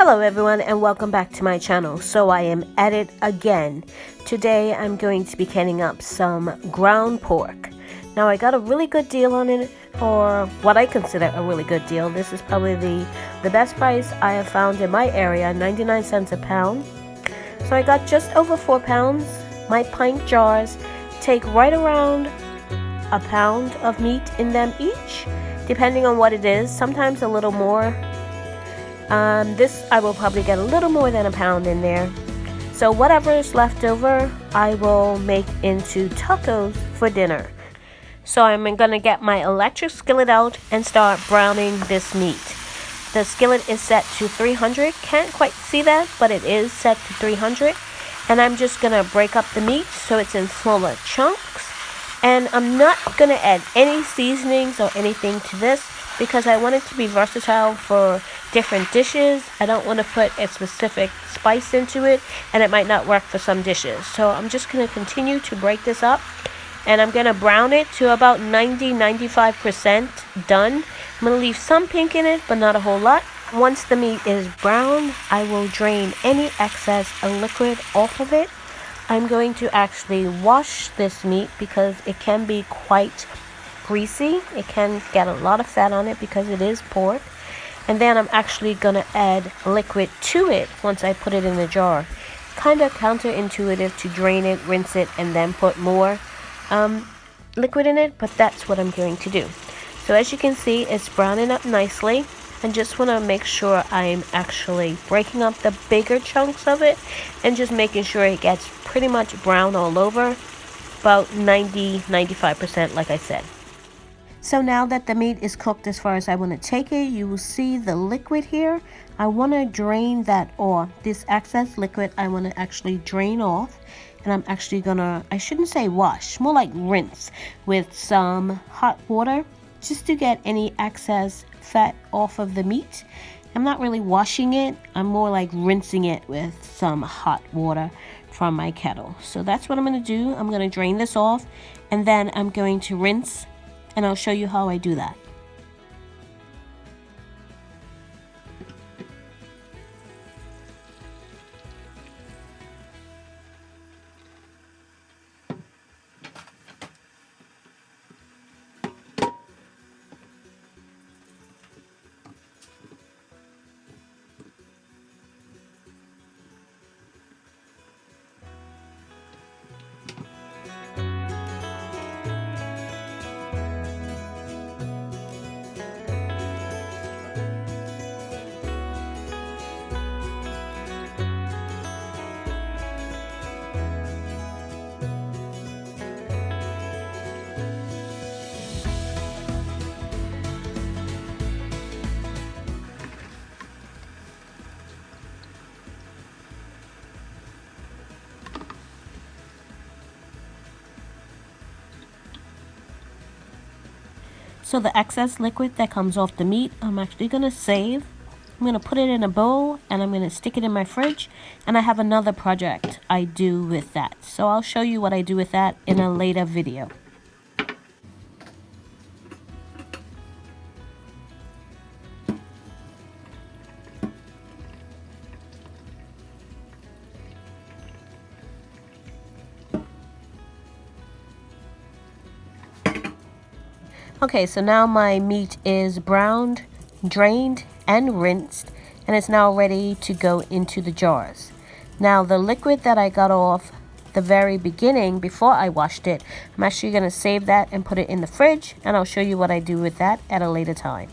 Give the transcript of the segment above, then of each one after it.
Hello everyone and welcome back to my channel. So I am at it again. Today I'm going to be cutting up some ground pork. Now I got a really good deal on it, or what I consider a really good deal. This is probably the best price I have found in my area, 99 cents a pound. So I got just over 4 pounds. My pint jars take right around a pound of meat in them each, depending on what it is, sometimes a little more. This I will probably get a little more than a pound in there. So whatever is left over, I will make into tacos for dinner. So I'm gonna get my electric skillet out and start browning this meat. The skillet is set to 300. Can't quite see that, but it is set to 300. And I'm just gonna break up the meat so it's in smaller chunks. And I'm not gonna add any seasonings or anything to this because I want it to be versatile for different dishes. I don't want to put a specific spice into it, and it might not work for some dishes. So I'm just going to continue to break this up, and I'm going to brown it to about 90-95% done. I'm going to leave some pink in it, but not a whole lot. Once the meat is browned, I will drain any excess liquid off of it. I'm going to actually wash this meat because it can be quite greasy. It can get a lot of fat on it because it is pork. And then I'm actually going to add liquid to it once I put it in the jar. Kind of counterintuitive to drain it, rinse it, and then put more liquid in it, but that's what I'm going to do. So as you can see, it's browning up nicely. I just want to make sure I'm actually breaking up the bigger chunks of it and just making sure it gets pretty much brown all over, about 90-95% like I said. So now that the meat is cooked as far as I want to take it, you will see the liquid here. I want to drain that off. This excess liquid I want to actually drain off. And I'm actually going to, I shouldn't say wash, more like rinse with some hot water just to get any excess fat off of the meat. I'm not really washing it. I'm more like rinsing it with some hot water from my kettle. So that's what I'm going to do. I'm going to drain this off and then I'm going to rinse. And I'll show you how I do that. So the excess liquid that comes off the meat, I'm actually going to save. I'm going to put it in a bowl and I'm going to stick it in my fridge. And I have another project I do with that. So I'll show you what I do with that in a later video. Okay, so now my meat is browned, drained, and rinsed, and it's now ready to go into the jars. Now the liquid that I got off the very beginning before I washed it, I'm actually going to save that and put it in the fridge, and I'll show you what I do with that at a later time.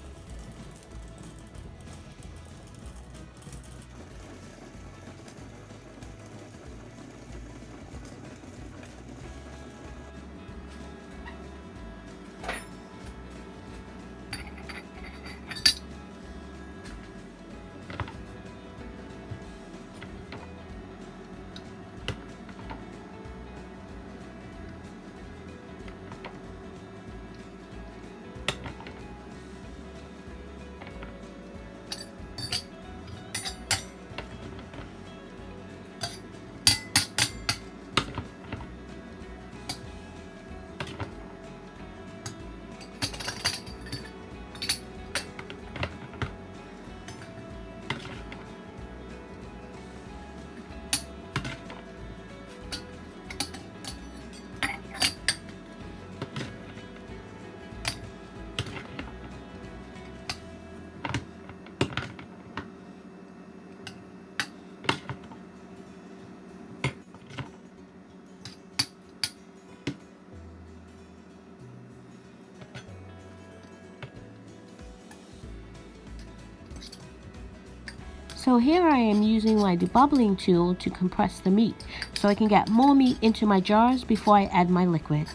So here I am using my debubbling tool to compress the meat so I can get more meat into my jars before I add my liquid.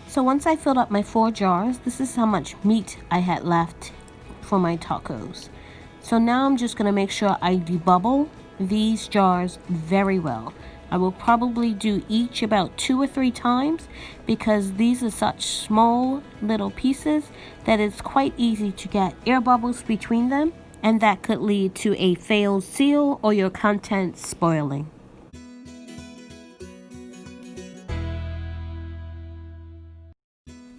So once I filled up my 4 jars, this is how much meat I had left for my tacos. So now I'm just going to make sure I debubble these jars very well. I will probably do each about 2 or 3 times because these are such small little pieces that it's quite easy to get air bubbles between them, and that could lead to a failed seal or your contents spoiling.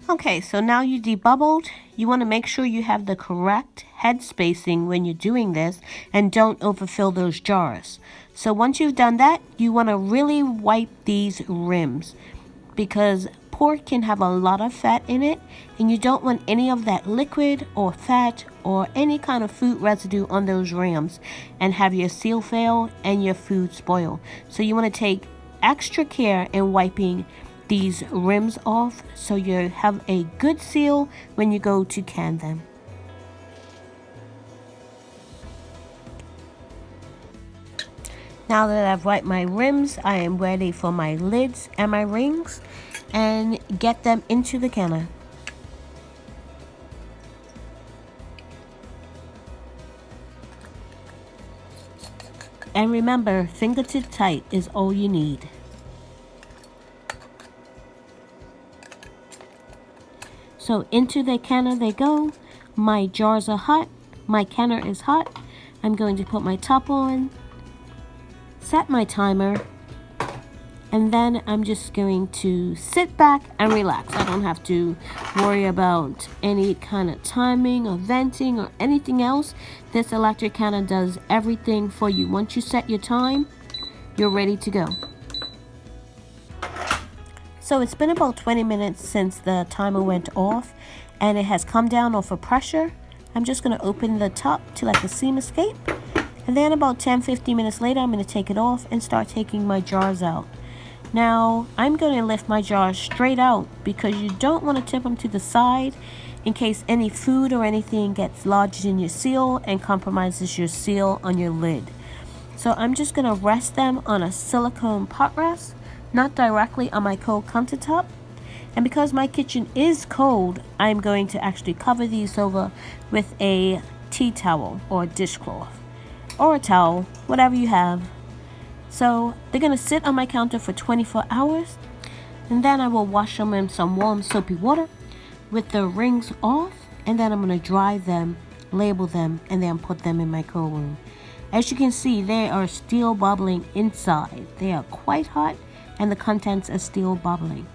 Okay, so now you debubbled. You want to make sure you have the correct head spacing when you're doing this and don't overfill those jars. So once you've done that, you want to really wipe these rims because pork can have a lot of fat in it and you don't want any of that liquid or fat or any kind of food residue on those rims and have your seal fail and your food spoil. So you want to take extra care in wiping these rims off so you have a good seal when you go to can them. Now that I've wiped my rims, I am ready for my lids and my rings and get them into the canner. And remember, fingertip tight is all you need. So into the canner they go. My jars are hot. My canner is hot. I'm going to put my top on, set my timer, and then I'm just going to sit back and relax. I don't have to worry about any kind of timing or venting or anything else. This electric canner does everything for you. Once you set your time, you're ready to go. So it's been about 20 minutes since the timer went off and it has come down off of pressure. I'm just going to open the top to let the steam escape. And then about 10-15 minutes later, I'm going to take it off and start taking my jars out. Now, I'm going to lift my jars straight out because you don't want to tip them to the side in case any food or anything gets lodged in your seal and compromises your seal on your lid. So I'm just going to rest them on a silicone pot rest, not directly on my cold countertop. And because my kitchen is cold, I'm going to actually cover these over with a tea towel or a dishcloth or a towel, whatever you have. So they're going to sit on my counter for 24 hours, and then I will wash them in some warm soapy water with the rings off, and then I'm going to dry them, label them, and then put them in my cold room. As you can see, they are still bubbling inside. They are quite hot and the contents are still bubbling.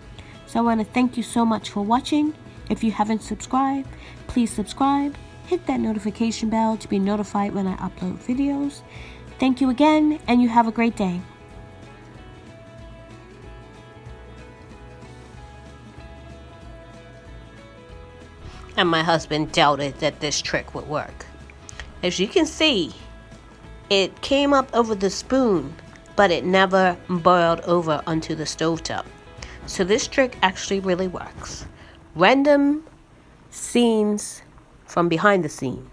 So I want to thank you so much for watching. If you haven't subscribed, please subscribe. Hit that notification bell to be notified when I upload videos. Thank you again, and you have a great day. And my husband doubted that this trick would work. As you can see, it came up over the spoon, but it never boiled over onto the stovetop. So this trick actually really works. Random scenes from behind the scene.